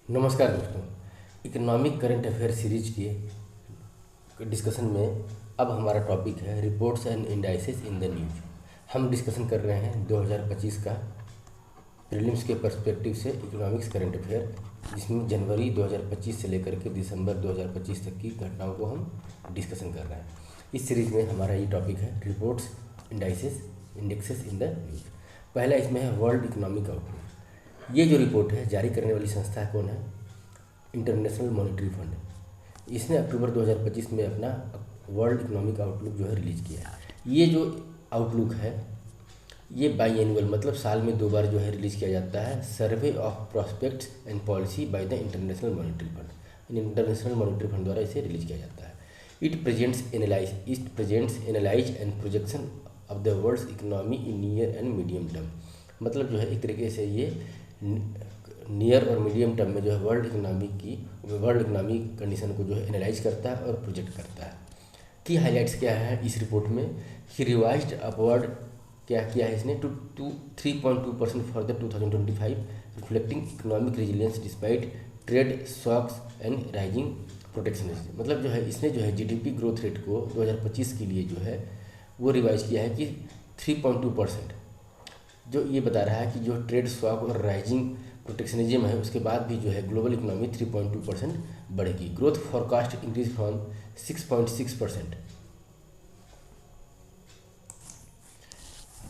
नमस्कार दोस्तों। Economic current affair series के डिस्कशन में अब हमारा टॉपिक है reports and indices in the news. हम डिस्कशन कर रहे हैं 2025 का प्रीलिम्स के पर्सपेक्टिव से इकोनॉमिक्स करंट अफेयर, जिसमें जनवरी 2025 से लेकर के दिसंबर 2025 तक की घटनाओं को हम डिस्कशन कर रहे हैं। इस सीरीज में हमारा ये टॉपिक है reports indices indexes in the news. पहला इसमें है वर्ल्ड इकोनॉमिक आउटलुक। ये जो रिपोर्ट है जारी करने वाली संस्था कौन है? International Monetary fund. इसने अक्टूबर 2025 में अपना वर्ल्ड इकोनॉमिक आउटलुक जो है रिलीज़ किया है। ये जो आउटलुक है ये बाई एनुअल मतलब साल में 2 बार जो है रिलीज़ किया जाता है। Survey of prospects and policy by the International Monetary Fund. International Monetary Fund द्वारा इसे रिलीज किया जाता है। It presents analyse and projection of the world's economy in near and medium term. मतलब जो है एक तरीके से ये नियर और मीडियम टर्म में जो है वर्ल्ड इकोनॉमिक कंडीशन को जो है एनालाइज करता है और प्रोजेक्ट करता है। की हाईलाइट्स क्या है इस रिपोर्ट में? ही रिवाइज्ड अपवर्ड क्या किया है इसने to 3.2% for the 2025, reflecting economic resilience despite trade shocks and rising protectionism. मतलब जो है इसने जो है जीडीपी ग्रोथ रेट को 2025 के लिए जो है वो रिवाइज किया है कि 3.2%, जो ये बता रहा है कि जो ट्रेड शॉक और राइजिंग प्रोटेक्शनिज्म है उसके बाद भी जो है ग्लोबल इकोनॉमी 3.2% बढ़ेगी। ग्रोथ फॉरकास्ट इंक्रीज फ्रॉम 6.6%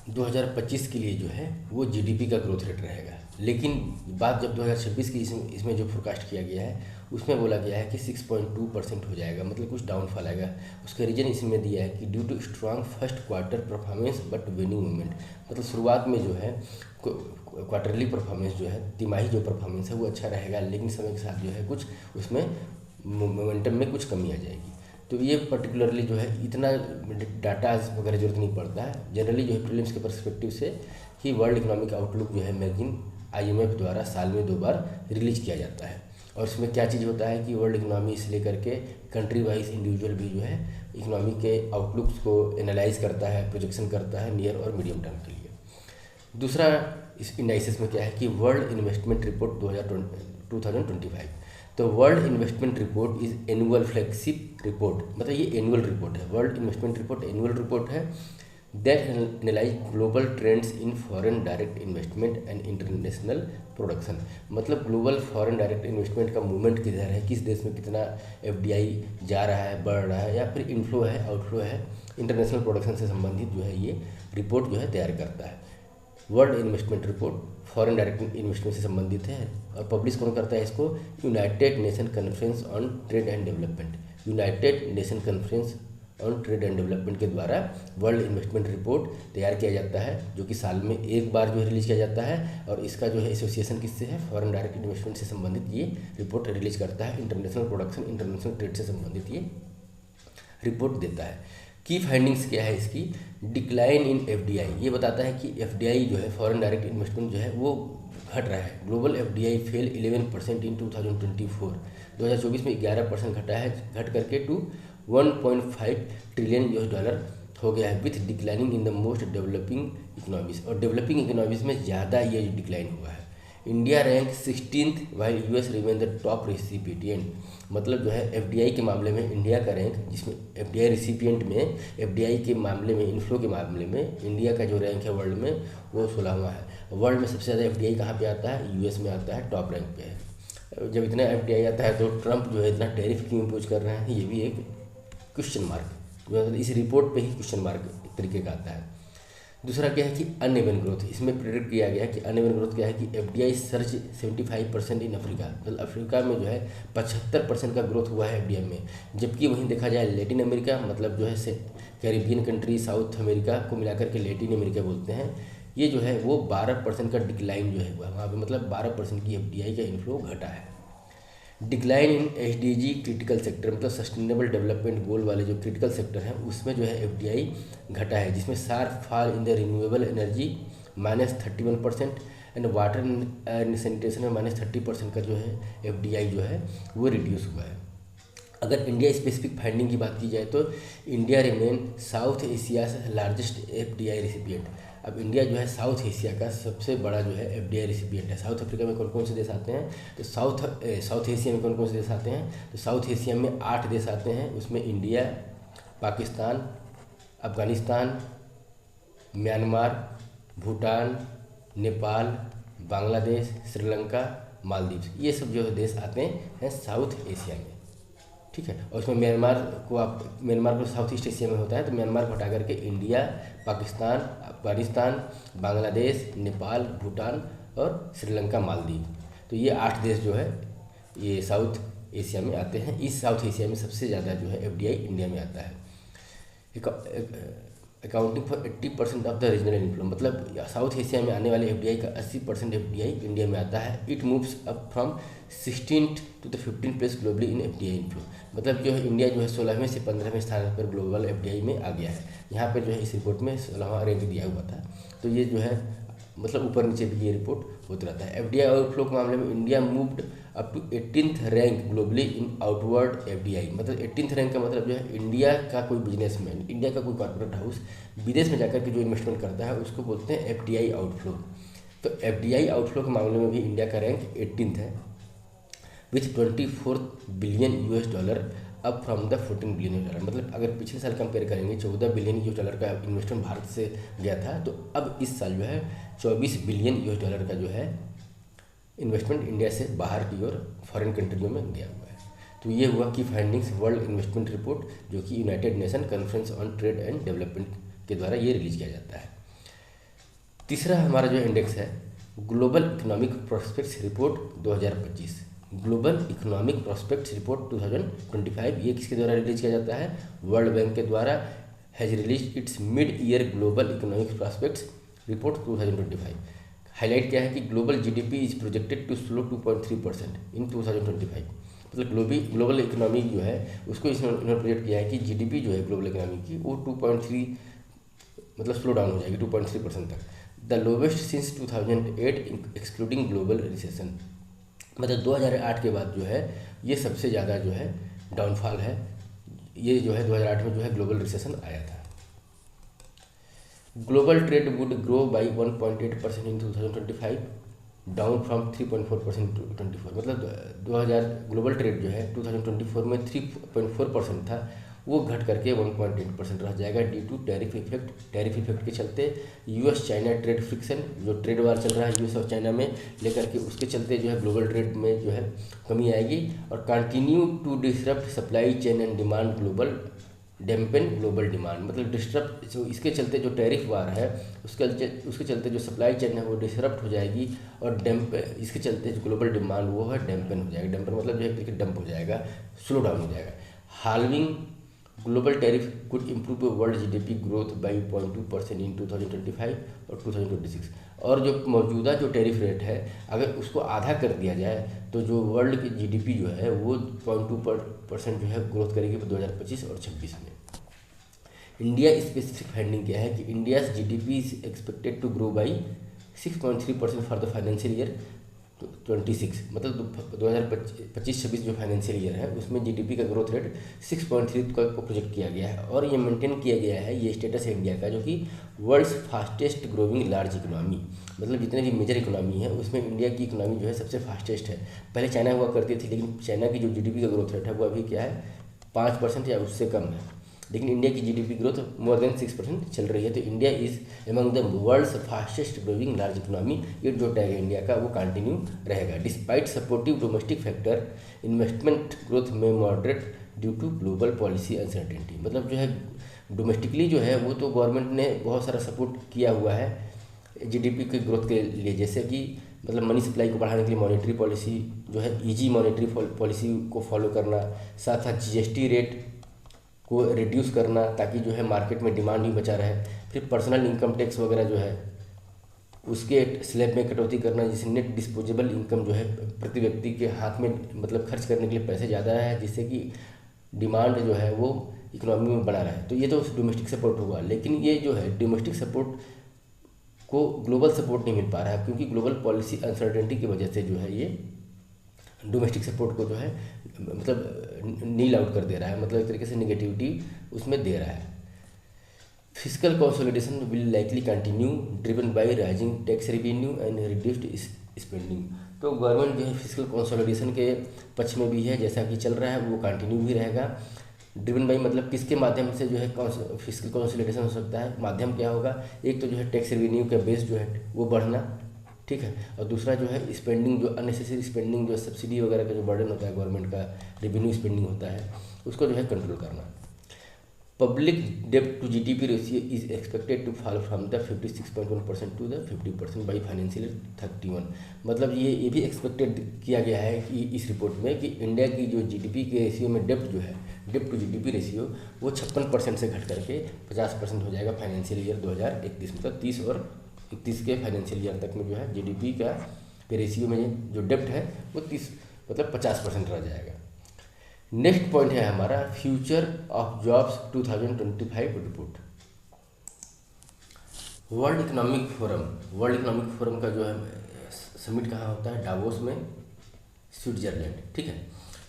2025 के लिए जो है वो जीडीपी का ग्रोथ रेट रहेगा। लेकिन बात जब 2026 की इसमें जो फोरकास्ट किया गया है उसमें बोला गया है कि 6.2% हो जाएगा, मतलब कुछ डाउनफॉल आएगा। उसका रीजन इसमें दिया है कि due to strong first quarter performance but waning moment. मतलब शुरुआत में जो है क्वार्टरली परफॉर्मेंस जो है तिमाही जो परफॉर्मेंस है वो अच्छा रहेगा, लेकिन समय के साथ जो है कुछ उसमें मोमेंटम में कुछ कमी आ जाएगी। तो ये पर्टिकुलरली जो है इतना डाटा वगैरह जरूरत नहीं पड़ता है। जनरली जो है प्रीलिम्स के पर्सपेक्टिव से ही वर्ल्ड इकोनॉमिक आउटलुक जो है मैगजीन IMF द्वारा साल में 2 बार रिलीज किया जाता है। और इसमें क्या चीज़ होता है कि वर्ल्ड इकोनॉमी से लेकर के कंट्री वाइज इंडिविजुअल भी जो है इकोनॉमी के आउटलुक्स को एनालाइज करता है, प्रोजेक्शन करता है नियर और मीडियम टर्म के लिए। दूसरा इस इंडाइसेस में क्या है कि वर्ल्ड इन्वेस्टमेंट रिपोर्ट 2025। तो world investment report is annual flagship report, मतलब ये एनुअल रिपोर्ट है। World investment report annual report है that analyse global trends in foreign direct investment and international production. मतलब ग्लोबल फॉरेन डायरेक्ट इन्वेस्टमेंट का movement किधर है, किस देश में कितना FDI जा रहा है, बढ़ रहा है, या फिर इनफ्लो है, आउटफ्लो है, इंटरनेशनल प्रोडक्शन से संबंधित जो है ये रिपोर्ट जो है तैयार करता है। World investment report foreign direct investment से संबंधित है और पब्लिश कौन करता है इसको? United nation conference on trade and development. United nation conference on trade and development के द्वारा वर्ल्ड इन्वेस्टमेंट रिपोर्ट तैयार किया जाता है, जो कि साल में 1 बार जो है रिलीज किया जाता है। और इसका जो है एसोसिएशन किससे है? फॉरेन डायरेक्ट इन्वेस्टमेंट से संबंधित ये रिपोर्ट रिलीज करता है। इंटरनेशनल प्रोडक्शन, इंटरनेशनल ट्रेड से संबंधित ये रिपोर्ट देता है। की फाइंडिंग्स क्या है इसकी? Decline in FDI। ये बताता है कि FDI जो है फॉरेन डायरेक्ट इन्वेस्टमेंट जो है वो घट रहा है। ग्लोबल FDI फेल 11% इन 2024। 2024 में 11% घटा है, घट करके टू 1.5 ट्रिलियन US डॉलर हो गया है with declining in the most developing economies. और डेवलपिंग इकोनॉमीज में ज़्यादा ये डिक्लाइन हुआ है। India rank 16th while US remain the top recipient. मतलब जो है FDI के मामले में इंडिया का रैंक, जिसमें FDI रिसिपिएंट में FDI के मामले में, इनफ्लो के मामले में इंडिया का जो रैंक है वर्ल्ड में वो 16वां है। वर्ल्ड में सबसे ज़्यादा FDI कहाँ पे आता है? US में आता है, टॉप रैंक पे है। जब इतना FDI आता है तो ट्रंप जो है इतना टैरिफ क्यों इम्पोज कर रहे हैं, ये भी एक क्वेश्चन मार्क, मतलब इस रिपोर्ट पे ही क्वेश्चन मार्क एक तरीके का आता है। दूसरा क्या है कि अनइवन ग्रोथ। इसमें प्रेडिक्ट किया गया है कि अनइवन ग्रोथ क्या है कि FDI सर्च 75% इन अफ्रीका। मतलब अफ्रीका में जो है 75% का ग्रोथ हुआ है FDI में, जबकि वहीं देखा जाए लैटिन अमेरिका, मतलब जो है कैरिबियन कंट्री, साउथ अमेरिका को मिलाकर के लैटिन अमेरिका बोलते हैं, ये जो है वो 12% का डिक्लाइन जो है हुआ वहाँ पर। मतलब 12% की FDI का इनफ्लो घटा है। Decline in SDG critical sector, मतलब सस्टेनेबल डेवलपमेंट गोल वाले जो क्रिटिकल सेक्टर हैं उसमें जो है FDI घटा है, जिसमें sharp fall in the renewable energy -31% and water and sanitation में -30% का जो है FDI जो है वो रिड्यूस हुआ है। अगर इंडिया स्पेसिफिक फाइंडिंग की बात की जाए तो India remain south Asia largest FDI recipient. अब इंडिया जो है साउथ एशिया का सबसे बड़ा जो है एफडीआई रिसिपिएंट है। साउथ अफ्रीका में कौन कौन से देश आते हैं, तो साउथ एशिया में कौन कौन से देश आते हैं, तो साउथ एशिया में 8 देश आते हैं। उसमें इंडिया, पाकिस्तान, अफगानिस्तान, म्यांमार, भूटान, नेपाल, बांग्लादेश, श्रीलंका, मालदीव, ये सब जो देश आते हैं साउथ एशिया में, ठीक है। और उसमें म्यांमार को साउथ ईस्ट एशिया में होता है, तो म्यांमार को हटा करके इंडिया, पाकिस्तान, अफगानिस्तान, बांग्लादेश, नेपाल, भूटान और श्रीलंका, मालदीव, तो ये 8 देश जो है ये साउथ एशिया में आते हैं। इस साउथ एशिया में सबसे ज़्यादा जो है एफडीआई इंडिया में आता है। Accounting for 80% of the regional inflow, मतलब साउथ एशिया में आने वाले एफडीआई का 80% एफडीआई इंडिया में आता है। It moves up from 16th to the 15th place globally in FDI inflow, मतलब जो है इंडिया जो है 16वें से 15वें स्थान पर ग्लोबल एफडीआई में आ गया है। यहाँ पर जो है इस रिपोर्ट में 16वां रैंक दिया हुआ था, तो ये जो है मतलब ऊपर नीचे भी ये रिपोर्ट होता रहता है। एफडीआई आउटफ्लो के मामले में India moved up to 18th rank globally in outward FDI, मतलब 18th रैंक का मतलब जो है इंडिया का कोई बिजनेसमैन, इंडिया का कोई कॉर्पोरेट हाउस विदेश में जाकर के जो इन्वेस्टमेंट करता है उसको बोलते हैं एफडीआई आउटफ्लो। तो एफडीआई आउटफ्लो के मामले में भी इंडिया का रैंक 18th है विथ 24 बिलियन यूएस डॉलर अब from the 14 billion US dollar, मतलब अगर पिछले साल कंपेयर करेंगे 14 बिलियन यूएस डॉलर का इन्वेस्टमेंट भारत से गया था, तो अब इस साल जो है 24 बिलियन यूएस डॉलर का जो है इन्वेस्टमेंट इंडिया से बाहर की ओर फॉरेन कंट्रियों में गया हुआ है। तो ये हुआ की फाइंडिंग्स वर्ल्ड इन्वेस्टमेंट रिपोर्ट, जो कि United nation conference on trade and development के द्वारा ये रिलीज किया जाता है। तीसरा हमारा जो इंडेक्स है global economic prospects report 2025, global economic prospects report 2025, ये किसके द्वारा रिलीज किया जाता है, वर्ल्ड बैंक के द्वारा has release its mid year global economic prospects report 2025। Highlight क्या है कि global GDP is projected to slow 2.3% in 2025, मतलब ग्लोबल इकोनॉमी जो है उसको इन्होंने प्रोजेक्ट किया है कि जीडीपी जो है ग्लोबल इकोनॉमी की वो 2.3 मतलब स्लो डाउन हो जाएगी 2.3% तक, the lowest since 2008 excluding global recession, मतलब 2008 के बाद जो है ये सबसे ज़्यादा जो है डाउनफॉल है। ये जो है 2008 में जो है ग्लोबल रिसेशन आया था। Global trade would grow by 1.8% in 2025 down from 3.4% to 24, मतलब 2000 ग्लोबल ट्रेड जो है 2024 में 3.4% था, वो घट करके 1.8% रह जाएगा ड्यू टू टैरिफ इफेक्ट के चलते यूएस चाइना ट्रेड फ्रिक्शन, जो ट्रेड वार चल रहा है यूएस और चाइना में लेकर के, उसके चलते जो है ग्लोबल ट्रेड में जो है कमी आएगी। और continue to disrupt supply chain and demand global dampen global demand, मतलब डिस्टर्ब, जो इसके चलते जो टैरिफ वार है उसके चलते जो सप्लाई चेन है वो डिसरप्ट हो जाएगी और इसके चलते जो ग्लोबल डिमांड वो है डैम्पन हो जाएगा। डैम्पन मतलब जो है कि डंप हो जाएगा, स्लो डाउन हो जाएगा। Halving global tariff could improve world GDP growth by 0.2% इन 2025 और 2026, और जो मौजूदा जो टैरिफ रेट है अगर उसको आधा कर दिया जाए तो जो वर्ल्ड की जीडीपी जो है वो 0.2% जो है ग्रोथ करेगी 2025 और 26 में। इंडिया स्पेसिफिक फाइंडिंग क्या है कि India GDP is expected to grow by 6.3% for the financial year 26, मतलब 2025-26 जो फाइनेंशियल ईयर है उसमें जीडीपी का ग्रोथ रेट 6.3 को प्रोजेक्ट किया गया है, और ये मेंटेन किया गया है, ये स्टेटस है इंडिया का जो कि world's fastest growing large economy, मतलब जितने भी मेजर इकोनॉमी है उसमें इंडिया की इकोनॉमी जो है सबसे फास्टेस्ट है। पहले चाइना हुआ करती थी, लेकिन चाइना की जो जीडीपी का ग्रोथ रेट है वो अभी क्या है 5% या उससे कम है, लेकिन इंडिया की जीडीपी ग्रोथ मोर देन 6% चल रही है। तो India is among the world's fastest growing large economy, ये जो टैग है इंडिया का वो कंटिन्यू रहेगा। Despite supportive domestic factor investment growth में moderate due to global policy uncertainty, मतलब जो है डोमेस्टिकली जो है वो तो गवर्नमेंट ने बहुत सारा सपोर्ट किया हुआ है जीडीपी के ग्रोथ के लिए, जैसे कि मतलब मनी सप्लाई को बढ़ाने के लिए मॉनेटरी पॉलिसी जो है ईजी मॉनेटरी पॉलिसी को फॉलो करना, साथ साथ जीएसटी रेट को रिड्यूस करना ताकि जो है मार्केट में डिमांड ही बचा रहे, फिर पर्सनल इनकम टैक्स वगैरह जो है उसके स्लैब में कटौती करना, जिससे नेट डिस्पोजेबल इनकम जो है प्रति व्यक्ति के हाथ में मतलब खर्च करने के लिए पैसे ज़्यादा है, जिससे कि डिमांड जो है वो इकोनॉमी में बना रहे। तो ये तो डोमेस्टिक सपोर्ट हुआ, लेकिन ये जो है डोमेस्टिक सपोर्ट को ग्लोबल सपोर्ट नहीं मिल पा रहा है, क्योंकि ग्लोबल पॉलिसी अनसर्टेनिटी की वजह से जो है ये डोमेस्टिक सपोर्ट को जो है मतलब नील आउट कर दे रहा है, मतलब एक तरीके से निगेटिविटी उसमें दे रहा है। Physical consolidation will likely continue driven by rising tax revenue and reduced spending. तो गवर्नमेंट जो है फिजिकल कंसोलिडेशन के पक्ष में भी है, जैसा कि चल रहा है वो कंटिन्यू भी रहेगा। ड्रिवन बाई मतलब किसके माध्यम से जो है फिजिकल कंसोलिडेशन हो सकता है, माध्यम क्या होगा, एक तो जो है टैक्स रेवेन्यू का बेस जो है वो बढ़ना, ठीक है, और दूसरा जो है स्पेंडिंग, जो अननेसेसरी स्पेंडिंग, जो सब्सिडी वगैरह का जो बर्डन होता है गवर्नमेंट का, रेवेन्यू स्पेंडिंग होता है, उसको जो है कंट्रोल करना। पब्लिक डेब्ट to GDP ratio is expected to fall from the 56.1% to the 50% by financial 31। मतलब ये भी एक्सपेक्टेड किया गया है कि इस रिपोर्ट में कि इंडिया की जो जीडीपी के रेशियो में डेब्ट जो है, डेब्ट टू जीडीपी रेशियो वो 56% से घट करके 50% हो जाएगा फाइनेंशियल ईयर 2031, मतलब 30 और 31 के फाइनेंशियल ईयर तक में जो है जीडीपी का रेशियो में जो डेब्ट है वो 30 मतलब 50% रह जाएगा। नेक्स्ट पॉइंट है हमारा future of jobs 2025 report. World Economic forum का जो है समिट कहाँ होता है, डावोस में, स्विट्जरलैंड, ठीक है।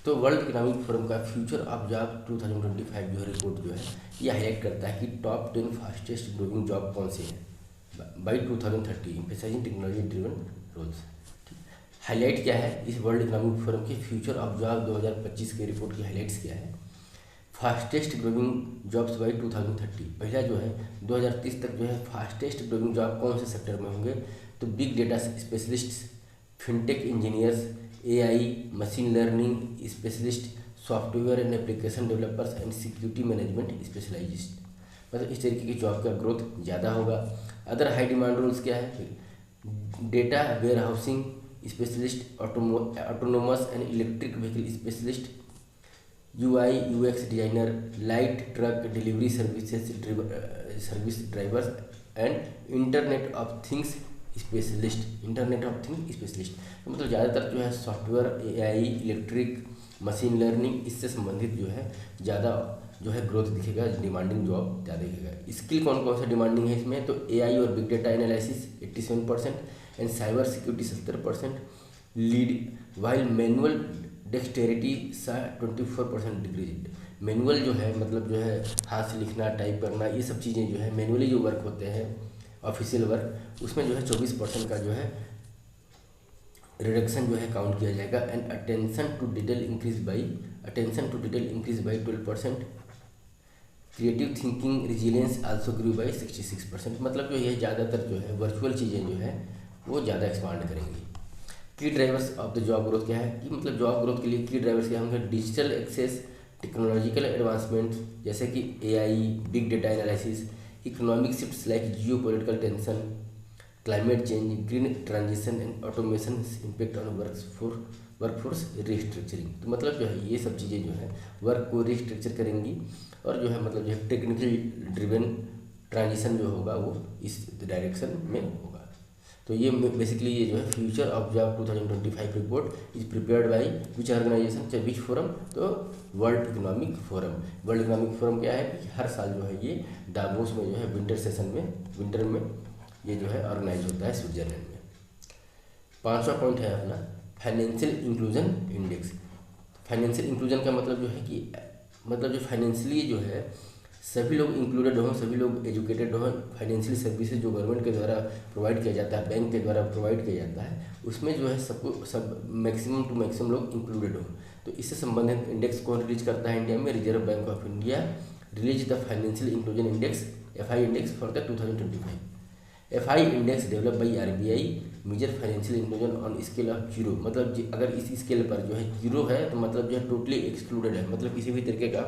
तो वर्ल्ड इकोनॉमिक फोरम का फ्यूचर ऑफ जॉब 2025 जो रिपोर्ट जो है ये हाईलाइट करता है कि टॉप 10 फास्टेस्ट ग्रोइंग जॉब कौन से हैं by 2030, emphasising technology driven roles. Highlight क्या है इस वर्ल्ड इकोनॉमिक फोरम के फ्यूचर ऑफ जॉब 2025 के रिपोर्ट की हाईलाइट्स क्या है। फास्टेस्ट ग्रोइंग जॉब्स बाई 2030, पहला जो है 2030 तक जो है फास्टेस्ट ग्रोइंग जॉब कौन से सेक्टर में होंगे, तो big data specialist, fintech engineers, AI, machine learning specialist, software and application developers and security management specialist. मतलब इस तरीके की जॉब का ग्रोथ ज़्यादा होगा। अदर हाई डिमांड रोल्स क्या है, data warehousing specialist, autonomous and electric vehicle specialist, UI UX designer, light truck delivery service drivers and internet of things specialist. तो मतलब ज़्यादातर जो है software, AI, electric, machine learning इससे संबंधित जो है ज़्यादा जो है ग्रोथ दिखेगा, डिमांडिंग जॉब ज़्यादा दिखेगा। स्किल कौन कौन सा डिमांडिंग है इसमें, तो एआई और big data analysis 87% and cyber security 70%, lead while manual dexterity 24% decrease. Manual जो है मतलब जो है हाथ से लिखना, टाइप करना, ये सब चीज़ें जो है मैनुअली जो वर्क होते हैं ऑफिशियल वर्क, उसमें जो है 24% का जो है रिडक्शन जो है काउंट किया जाएगा। And attention to detail increase by 12%, creative thinking resilience also grew by 66%। मतलब जो ये ज़्यादातर जो है वर्चुअल चीज़ें जो है वो ज़्यादा एक्सपांड करेंगी। की drivers of the job growth क्या है कि मतलब जॉब ग्रोथ के लिए की ड्राइवर्स क्या होंगे, डिजिटल एक्सेस, टेक्नोलॉजिकल एडवांसमेंट जैसे कि AI, big data analysis, economic shifts like Jio political tension, climate change, green transition and automation impact on workforce restructuring. तो मतलब जो है ये सब चीज़ें जो है वर्क को रिस्ट्रक्चर करेंगी और जो है मतलब जो है टेक्निकल ड्रिवन ट्रांजिशन जो होगा वो इस डायरेक्शन में होगा। तो ये बेसिकली ये जो है future of job 2025 report is prepared by which organisation, चाहे विच फोरम, तो वर्ल्ड इकोनॉमिक फोरम क्या है कि हर साल जो है ये डावोस में जो है विंटर में ये जो है ऑर्गेनाइज होता है स्विट्जरलैंड में। 5वां पॉइंट है अपना financial inclusion index. Financial inclusion का मतलब जो है कि मतलब जो फाइनेंशियली जो है सभी लोग इंक्लूडेड हों, सभी लोग एजुकेटेड हों, फाइनेंशियल सर्विसेज जो गवर्नमेंट के द्वारा प्रोवाइड किया जाता है, बैंक के द्वारा प्रोवाइड किया जाता है, उसमें जो है सब मैक्सिमम टू मैक्सिमम लोग इंक्लूडेड हों। तो इससे संबंधित इंडेक्स कौन रिलीज करता है इंडिया में, Reserve Bank of India release the financial inclusion index FI index for the 2025। FI index develop by RBI measure financial inclusion on scale of 0। मतलब अगर इस स्केल पर जो है 0 है तो मतलब जो है टोटली एक्सक्लूडेड है, मतलब किसी भी तरीके का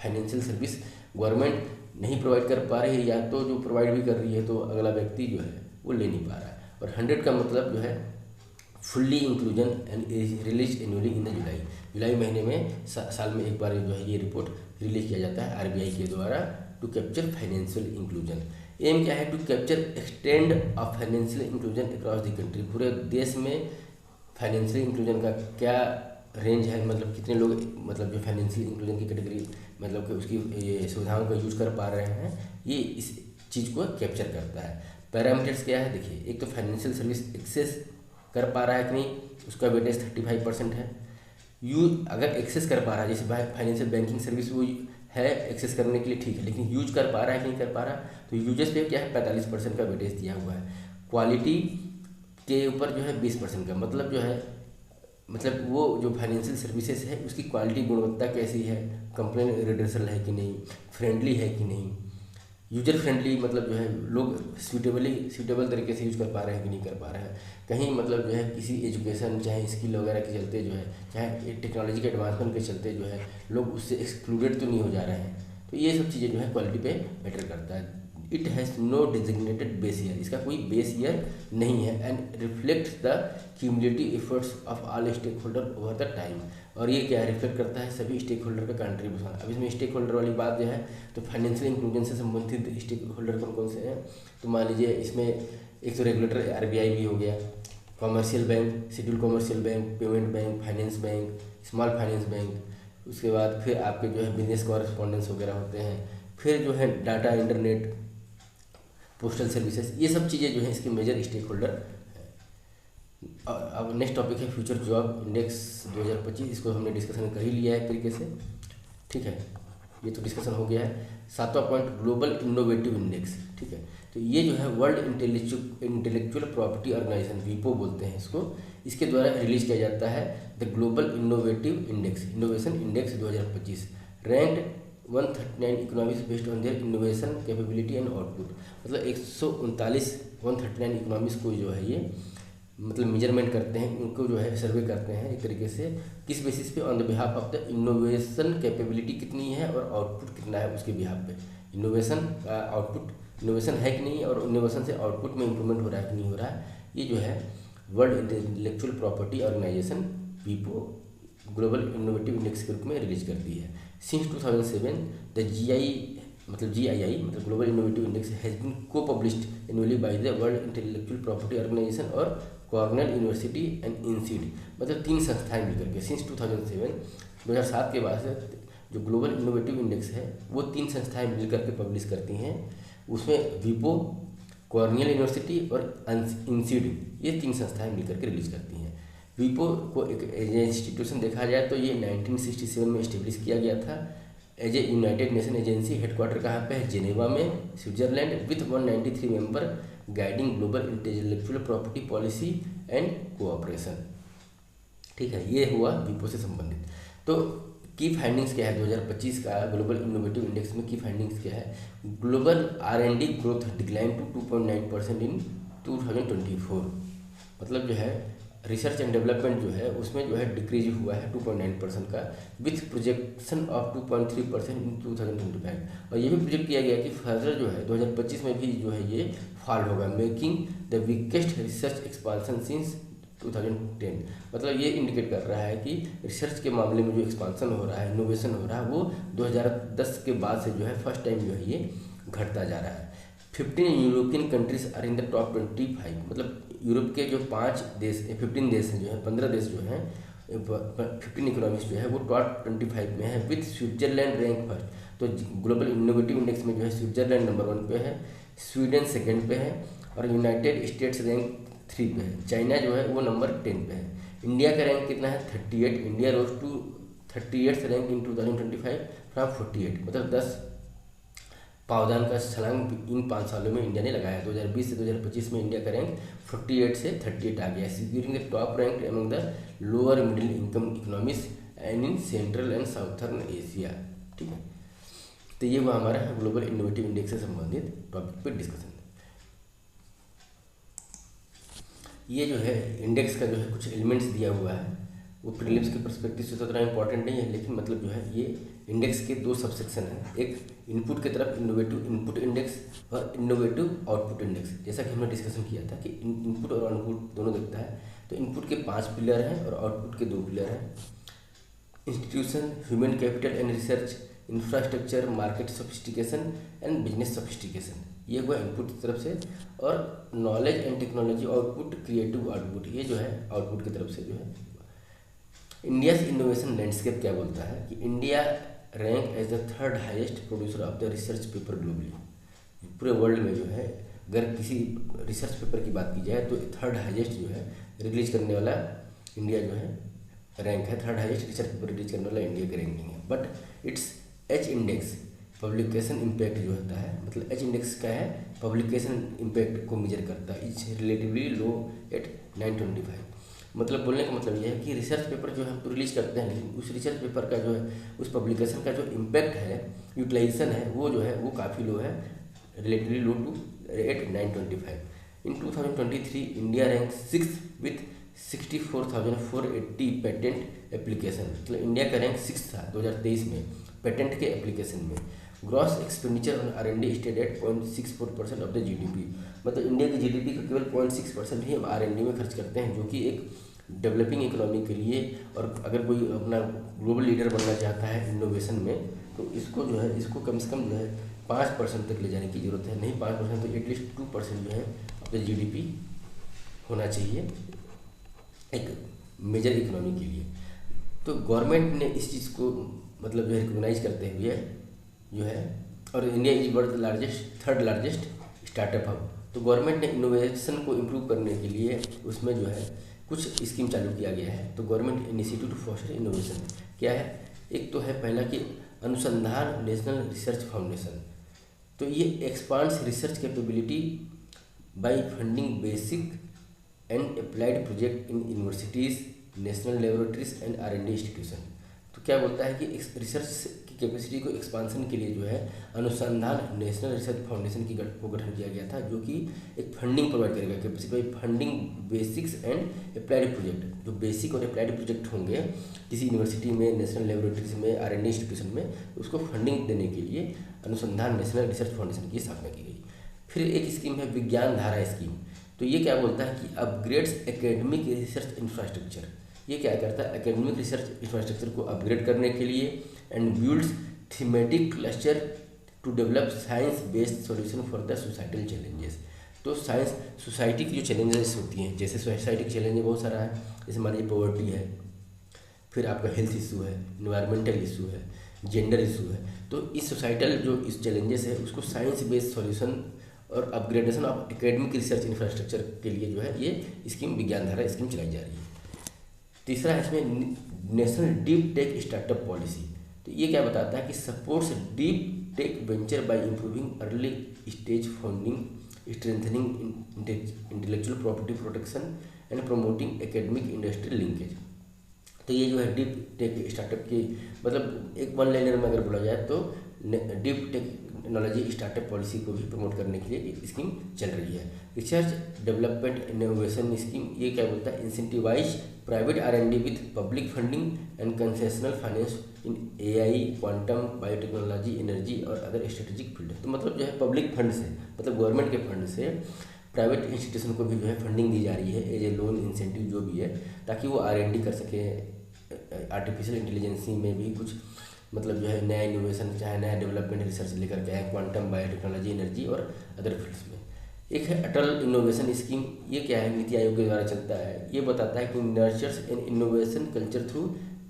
फाइनेंशियल सर्विस गवर्नमेंट नहीं प्रोवाइड कर पा रही है, या तो जो प्रोवाइड भी कर रही है तो अगला व्यक्ति जो है वो ले नहीं पा रहा है। और 100 का मतलब जो है fully inclusion and release annually in the जुलाई महीने में साल में एक बार जो है ये रिपोर्ट रिलीज किया जाता है RBI के द्वारा to capture financial inclusion. Aim क्या है, to capture extent of financial inclusion across the country. पूरे देश में फाइनेंशियल इंक्लूजन का क्या रेंज है, मतलब कितने लोग मतलब जो फाइनेंशियल इंक्लूजन की कैटेगरी मतलब कि उसकी ये सुविधाओं का यूज़ कर पा रहे हैं, ये इस चीज़ को कैप्चर करता है। पैरामीटर्स क्या है देखिए, एक तो फाइनेंशियल सर्विस एक्सेस कर पा रहा है कि नहीं, उसका वेटेज 35% है। अगर एक्सेस कर पा रहा है, जैसे फाइनेंशियल बैंकिंग सर्विस वो है एक्सेस करने के लिए, ठीक है, लेकिन यूज कर पा रहा है कि नहीं कर पा रहा, तो यूजेस पे क्या है 45% का वेटेज दिया हुआ है। क्वालिटी के ऊपर जो है 20% का, मतलब जो है मतलब वो जो फाइनेंशियल सर्विसेज है उसकी क्वालिटी गुणवत्ता कैसी है, कंप्लेन रिड्रेसल है कि नहीं, फ्रेंडली है कि नहीं, यूजर फ्रेंडली, मतलब जो है लोग सूटेबल तरीके से यूज कर पा रहे हैं कि नहीं कर पा रहे हैं, कहीं मतलब जो है किसी एजुकेशन चाहे स्किल वगैरह के चलते जो है, चाहे टेक्नोलॉजी के एडवांसमेंट के चलते जो है लोग उससे एक्सक्लूडेड तो नहीं हो जा रहे हैं। तो ये सब चीज़ें जो है क्वालिटी पे मैटर करता है। It has no designated base year, इसका कोई बेस ईयर नहीं है, and reflect the cumulative efforts of all stakeholder over the time. और ये क्या रिफ्लेक्ट करता है सभी स्टेक होल्डर का कंट्रीब्यूशन। अब इसमें स्टेक होल्डर वाली बात जो है, तो फाइनेंशियल इंक्लूजन से संबंधित स्टेक होल्डर कौन कौन से हैं, तो मान लीजिए इसमें एक तो रेगुलेटर RBI भी हो गया, commercial bank, schedule commercial bank, payment bank, finance bank, small finance bank, उसके बाद फिर आपके जो है बिजनेस कॉरेस्पॉन्डेंस वगैरह होते हैं, फिर जो है डाटा इंटरनेट, पोस्टल सर्विसेज, ये सब चीज़ें जो है इसके मेजर स्टेक होल्डर हैं। अब नेक्स्ट टॉपिक है फ्यूचर जॉब इंडेक्स 2025, इसको हमने डिस्कशन कर ही लिया है एक तरीके से, ठीक है, ये तो डिस्कशन हो गया है। 7वां पॉइंट ग्लोबल इनोवेटिव इंडेक्स, ठीक है, तो ये जो है वर्ल्ड इंटेलेक्चुअल प्रॉपर्टी ऑर्गेनाइजेशन, वीपो बोलते हैं इसको, इसके द्वारा रिलीज किया जाता है the global innovative index, innovation index 2025, ranked 139 economics based on their innovation capability and output. मतलब 139 इकोनॉमिक्स को जो है ये मतलब मेजरमेंट करते हैं, उनको जो है सर्वे करते हैं एक तरीके से, किस बेसिस पे, on the behalf of the innovation capability कितनी है और आउटपुट कितना है उसके बिहाफ पे। इनोवेशन का आउटपुट, इनोवेशन है कि नहीं और इनोवेशन से आउटपुट में इंप्रूवमेंट हो रहा है कि नहीं हो रहा है, ये जो है वर्ल्ड इंटेलेक्चुअल प्रॉपर्टी ऑर्गेनाइजेशन वीपो ग्लोबल इनोवेटिव इंडेक्स के रूप में रिलीज करती है। सिंस 2007 द GII मतलब global innovative index has been co-published annually by the world intellectual property organization और कॉर्नेल यूनिवर्सिटी एंड इंसीड, मतलब 3 संस्थाएं मिलकर के सिंस 2007 के बाद से जो ग्लोबल इनोवेटिव इंडेक्स है वो 3 संस्थाएं मिलकर के पब्लिश करती हैं। उसमें वीपो, कॉर्नेल यूनिवर्सिटी और इंसीड, ये 3 संस्थाएं मिलकर के रिलीज करती हैं। वीपो को एक एज ए इंस्टीट्यूशन देखा जाए तो ये 1967 में इस्टेब्लिश किया गया था as a United Nation agency. Headquarter कहाँ पे है, जेनेवा में, Switzerland, with 193 member guiding global intellectual property policy and cooperation, ठीक है, ये हुआ वीपो से संबंधित। तो की फाइंडिंग्स क्या है 2025 का ग्लोबल इनोवेटिव इंडेक्स में, की फाइंडिंग्स क्या है, global R&D growth decline to 2.9% in 2024, मतलब जो है रिसर्च एंड डेवलपमेंट जो है उसमें जो है डिक्रीज हुआ है 2.9% का, विथ प्रोजेक्शन ऑफ 2.3% इन 2025। और ये भी प्रोजेक्ट किया गया कि फर्दर जो है 2025 में भी जो है ये फॉल होगा, making the weakest research expansion since 2010। मतलब ये इंडिकेट कर रहा है कि रिसर्च के मामले में जो एक्सपांसन हो रहा है, इनोवेशन हो रहा है, वो 2010 के बाद से जो है फर्स्ट टाइम जो है ये घटता जा रहा है। 15 European countries are in the top 25, मतलब यूरोप के जो 5 देश 15 देश हैं जो है 15 देश जो हैं 15 इकोनॉमिक्स जो है वो टॉप 25 में है, विथ स्विट्जरलैंड रैंक फर्स्ट। तो ग्लोबल इनोवेटिव इंडेक्स में जो है स्विट्जरलैंड नंबर 1 पे है, स्वीडन सेकंड पे है और यूनाइटेड स्टेट्स रैंक 3 पे है, चाइना जो है वो नंबर 10 पे है। इंडिया का रैंक कितना है 38, India rose to 38th rank in 2025 from 48, मतलब 10 पावदान का छलांग इन 5 सालों में इंडिया ने लगाया। 2020 से 2025 में इंडिया का रैंक 48 से 38 आ गया, securing the top rank among the lower middle income economies and in central and southern Asia, ठीक है। तो ये वो हमारा ग्लोबल इनोवेटिव इंडेक्स से संबंधित टॉपिक पर डिस्कशन। ये जो है इंडेक्स का जो है कुछ एलिमेंट्स दिया हुआ है, वो प्रीलिम्स के पर्सपेक्टिव से तो इतना इंपॉर्टेंट नहीं है, लेकिन मतलब जो है ये इंडेक्स के 2 सबसेक्शन हैं, एक इनपुट की तरफ इनोवेटिव इनपुट इंडेक्स और इनोवेटिव आउटपुट इंडेक्स। जैसा कि हमने डिस्कशन किया था कि इनपुट और आउटपुट दोनों देखता है, तो इनपुट के 5 पिलर हैं और आउटपुट के 2 पिलर हैं, institution, human capital and research, infrastructure, market sophistication and business sophistication, ये हुआ इनपुट की तरफ से, और knowledge and technology output, creative output, ये जो है आउटपुट की तरफ से जो है। इंडियाज इनोवेशन लैंडस्केप क्या बोलता है कि India rank as the 3rd highest producer of the research paper globally, पूरे वर्ल्ड में जो है अगर किसी रिसर्च पेपर की बात की जाए तो 3rd हाईएस्ट जो है रिलीज करने वाला इंडिया जो है रैंक है, 3rd highest research paper release करने वाला इंडिया की रैंकिंग है, but it's H index publication impact जो होता है, मतलब एच इंडेक्स क्या है, पब्लिकेशन इम्पैक्ट को मेजर करता है, इज रिलेटिवली लो एट 925। मतलब बोलने का मतलब यह है कि रिसर्च पेपर जो हम तो रिलीज करते हैं, लेकिन उस रिसर्च पेपर का जो है, उस पब्लिकेशन का जो इम्पैक्ट है, यूटिलाइजेशन है, वो जो है वो काफ़ी लो है, relatively low to at 925। In 2023 India rank 6 with 64,480 patent application, मतलब इंडिया का रैंक 6 था 2023 में पेटेंट के एप्लीकेशन में। Gross expenditure on R&D stayed at 0.64% of the GDP, मतलब इंडिया की GDP का केवल 0.6% ही हम R&D में खर्च करते हैं, जो कि एक डेवलपिंग इकोनॉमी के लिए, और अगर कोई अपना ग्लोबल लीडर बनना चाहता है इनोवेशन में, तो इसको जो है, इसको कम से कम जो है 5% तक ले जाने की ज़रूरत है। नहीं 5% तो एटलीस्ट 2% जो है अपने GDP होना चाहिए एक मेजर इकोनॉमी के लिए। तो गवर्नमेंट ने इस चीज़ को मतलब जो है रिकॉग्नाइज करते हुए जो है, और India is world largest third largest startup hub, तो गवर्नमेंट ने इनोवेशन को इम्प्रूव करने के लिए उसमें जो है कुछ स्कीम चालू किया गया है। तो government initiative to foster innovation क्या है, एक तो है पहला कि अनुसंधान नेशनल रिसर्च फाउंडेशन, तो ये expands research capability by funding basic and applied project in universities, national laboratories and R&D institution. तो क्या बोलता है कि रिसर्च की कैपेसिटी को एक्सपांसन के लिए जो है अनुसंधान नेशनल रिसर्च फाउंडेशन को गठन किया गया था, जो कि एक फंडिंग प्रोवाइड करेगा, capacity by funding basics and applied project, जो बेसिक और अप्लाइड प्रोजेक्ट होंगे किसी यूनिवर्सिटी में, नेशनल लेबोरेटरीज में, R&D इंस्टीट्यूशन में, उसको फंडिंग देने के लिए अनुसंधान नेशनल रिसर्च फाउंडेशन की स्थापना की गई। फिर एक स्कीम है विज्ञान धारा स्कीम, तो ये क्या बोलता है कि अपग्रेड्स एकेडमिक रिसर्च इंफ्रास्ट्रक्चर, ये क्या करता है एकेडमिक रिसर्च इंफ्रास्ट्रक्चर को अपग्रेड करने के लिए, and builds thematic cluster to develop science based solution for the societal challenges. तो साइंस सोसाइटी की जो चैलेंजेस होती हैं, जैसे सोसाइटी के चैलेंज बहुत सारा है, जैसे मान लीजिए पॉवर्टी है, फिर आपका हेल्थ इशू है, इन्वायरमेंटल इशू है, जेंडर इशू है, तो इस सोसाइटल जो इस चैलेंजेस है उसको साइंस बेस्ड सॉल्यूशन और upgradation of academic research infrastructure के लिए जो है ये स्कीम विज्ञान धारा स्कीम चलाई जा रही है। तीसरा है इसमें national deep tech startup policy, तो ये क्या बताता है कि supports deep tech venture bye improving early stage funding, strengthening intellectual property protection and promoting academic industrial linkage. तो ये जो है डीप टेक स्टार्टअप की, मतलब एक वन लाइनर में अगर बोला जाए तो डीप टेक्नोलॉजी स्टार्टअप पॉलिसी को भी प्रमोट करने के लिए एक स्कीम चल रही है। रिसर्च डेवलपमेंट इनोवेशन स्कीम, ये क्या बोलता है incentivise private R&D with public funding and concessional finance in AI, quantum, biotechnology, energy और अदर स्ट्रेटेजिक फील्ड। तो मतलब जो है पब्लिक फंड से, मतलब गवर्नमेंट के फंड से प्राइवेट इंस्टीट्यूशन को भी जो है फंडिंग दी जा रही है एज ए लोन इंसेंटिव जो भी है, ताकि वो R&D कर सके, आर्टिफिशियल इंटेलिजेंसी में भी कुछ मतलब जो है नया इनोवेशन, चाहे नया डेवलपमेंट रिसर्च लेकर के आए, क्वांटम, बायोटेक्नोलॉजी, एनर्जी और अदर फील्ड्स में। एक है अटल इनोवेशन स्कीम, ये क्या है नीति आयोग के द्वारा चलता है, ये बताता है कि nurtures N innovation culture through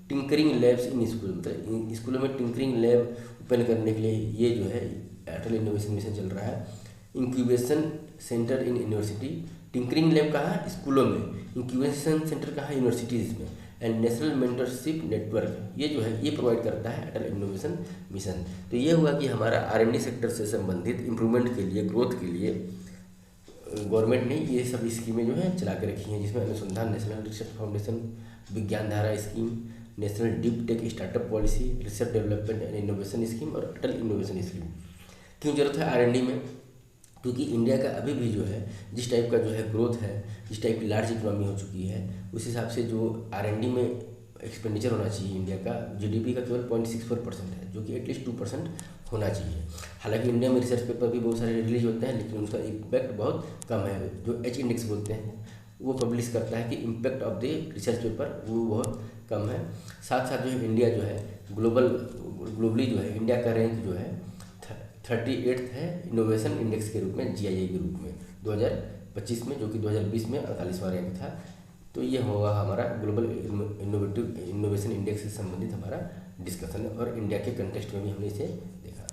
tinkering labs in school, मतलब स्कूलों में टिंकरिंग लैब ओपन करने के लिए ये जो है अटल इनोवेशन मिशन चल रहा है। Incubation centre in university, tinkering lab कहाँ स्कूलों में, इंक्यूबेशन सेंटर कहाँ यूनिवर्सिटीज़ में, एंड नेशनल मेंटरशिप नेटवर्क, ये जो है ये प्रोवाइड करता है अटल इनोवेशन मिशन। तो ये हुआ कि हमारा R&D सेक्टर से संबंधित इम्प्रूवमेंट के लिए, ग्रोथ के लिए गवर्नमेंट ने ये सब स्कीमें जो है चला के रखी हैं, जिसमें अनुसंधान नेशनल रिसर्च फाउंडेशन, विज्ञान धारा scheme, national deep tech startup policy, research development and innovation scheme और अटल इनोवेशन स्कीम। क्यों जरूरत है R&D में, क्योंकि इंडिया का अभी भी जो है जिस टाइप का जो है ग्रोथ है, जिस टाइप की लार्ज इकोनॉमी हो चुकी है, उस हिसाब से जो R&D में एक्सपेंडिचर होना चाहिए इंडिया का, GDP का केवल 0.64% है, जो कि एटलीस्ट 2% होना चाहिए। हालांकि इंडिया में रिसर्च पेपर भी बहुत सारे रिलीज होते हैं, लेकिन उनका इम्पैक्ट बहुत कम है। जो एच इंडेक्स बोलते हैं वो पब्लिश करता है कि impact of the research paper वो बहुत कम है। साथ साथ जो है इंडिया जो है ग्लोबली जो है इंडिया का रैंक जो है 38 है इनोवेशन इंडेक्स के रूप में, GII के रूप में 2025 में, जो कि 2020 में 48वां रैंक था। तो ये होगा हमारा ग्लोबल इनोवेशन इंडेक्स से संबंधित हमारा डिस्कशन है, और इंडिया के कंटेक्स्ट में भी हमने इसे देखा।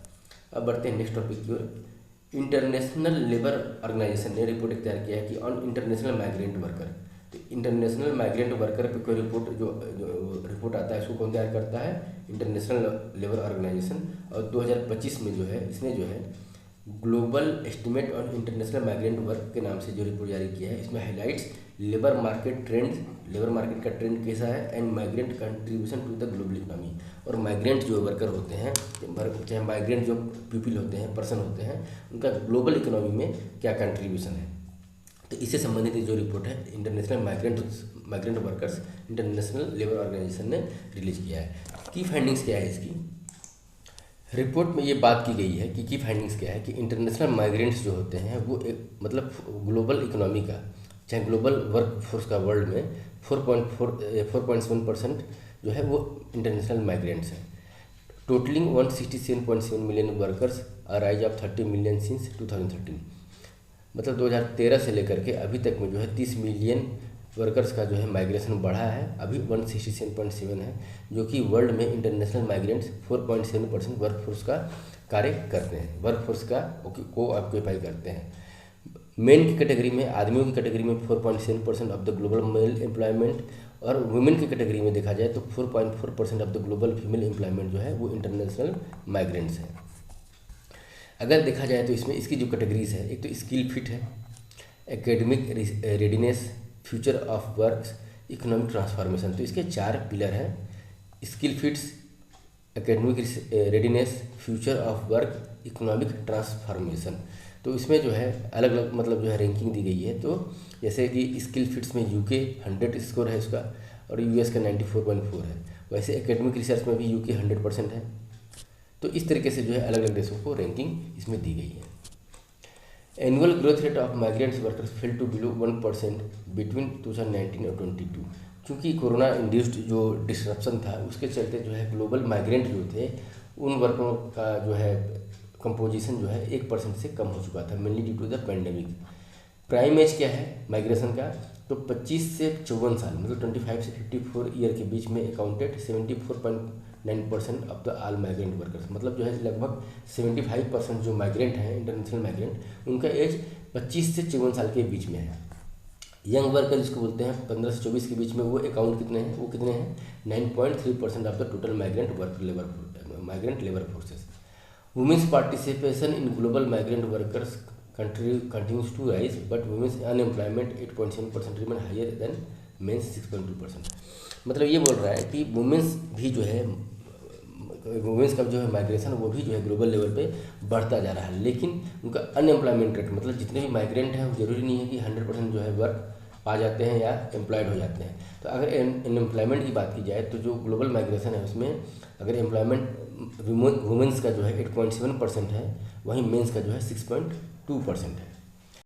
अब बढ़ते हैं नेक्स्ट टॉपिक की ओर। इंटरनेशनल लेबर ऑर्गेनाइजेशन ने रिपोर्ट तैयार किया है कि ऑन इंटरनेशनल माइग्रेंट वर्कर, तो इंटरनेशनल माइग्रेंट वर्कर पे कोई रिपोर्ट जो रिपोर्ट आता है उसको कौन तैयार करता है? International Labour Organisation. और 2025 में जो है इसने जो है global estimate on international migrant work के नाम से जो रिपोर्ट जारी किया है, इसमें highlights labour market trends, labour market का ट्रेंड कैसा है, and migrant contribution to the global economy. और माइग्रेंट जो वर्कर होते हैं, चाहे माइग्रेंट जो पीपल होते हैं, पर्सन होते हैं, उनका ग्लोबल इकोनॉमी में क्या कंट्रीब्यूशन है। तो इससे संबंधित जो रिपोर्ट है international migrant workers International Labour Organisation ने रिलीज किया है। की फाइंडिंग्स क्या है इसकी? रिपोर्ट में ये बात की गई है कि की फाइंडिंग्स क्या है कि इंटरनेशनल माइग्रेंट्स जो होते हैं वो एक मतलब ग्लोबल इकोनॉमी का, चाहे ग्लोबल वर्क फोर्स का वर्ल्ड में 4.7% जो है वो इंटरनेशनल माइग्रेंट्स हैं। Totalling 167.7 million workers, a rise of 30 million since 2013। मतलब 2013 से लेकर के अभी तक में जो है 30 मिलियन वर्कर्स का जो है माइग्रेशन बढ़ा है, अभी 167.7 है, जो कि वर्ल्ड में इंटरनेशनल माइग्रेंट्स 4.7% वर्कफोर्स का कार्य करते हैं, वर्कफोर्स का को ऑक्यूपाई करते हैं। मेन की कैटेगरी में, आदमियों की कैटेगरी में 4.7% of the global male employment, और वुमेन की कैटेगरी में देखा जाए तो 4.4% of the global female employment जो है वो इंटरनेशनल माइग्रेंट्स हैं। अगर देखा जाए तो इसमें इसकी जो कैटेगरीज है, एक तो स्किल फिट है, academic readiness, future of work, economic transformation. तो इसके 4 पिलर हैं: skill fits, academic readiness, future of work, economic transformation. तो इसमें जो है अलग अलग मतलब जो है रैंकिंग दी गई है। तो जैसे कि स्किल फिट्स में यूके 100 स्कोर है इसका, और यूएस का 94.4 है। वैसे एकेडमिक रिसर्च में भी यूके 100% है। तो इस तरीके से जो है अलग अलग देशों को रैंकिंग इसमें दी गई है। Annual growth rate of migrants workers fell to below 1% between 2019 और 22। क्योंकि कोरोना इंड्यूस्ड जो डिस्रप्शन था उसके चलते जो है ग्लोबल माइग्रेंट जो थे उन वर्करों का जो है कंपोजिशन जो है 1% से कम हो चुका था, mainly due to the pandemic. Prime age क्या है माइग्रेशन का? तो 25 से 54 साल, मतलब 25 से 54 ईयर के बीच में accounted 74.9% of the all migrant workers. मतलब जो है लगभग 75% जो माइग्रेंट हैं, इंटरनेशनल माइग्रेंट, उनका एज 25 से 54 साल के बीच में है। यंग वर्कर जिसको बोलते हैं 15 से 24 के बीच में, वो अकाउंट कितने हैं? वो कितने हैं? 9.3% of the total migrant labour forces. Women's participation in global migrant workers continues to rise, but women's unemployment 8.7% remain higher than men's 6.2%। मतलब ये बोल रहा है कि वुमेन्स भी जो है, वुमेन्स का जो है माइग्रेशन वो भी जो है ग्लोबल लेवल पे बढ़ता जा रहा है, लेकिन उनका अनएम्प्लॉयमेंट रेट, मतलब जितने भी माइग्रेंट हैं वो जरूरी नहीं है कि 100% जो है वर्क पा जाते हैं या एम्प्लॉयड हो जाते हैं। तो अगर अनएम्प्लॉयमेंट की बात की जाए तो जो ग्लोबल माइग्रेशन है उसमें अगर एम्प्लॉयमेंट वुमेन्स का जो है 8.7% है, वहीं मेंस का जो है 6.2% है।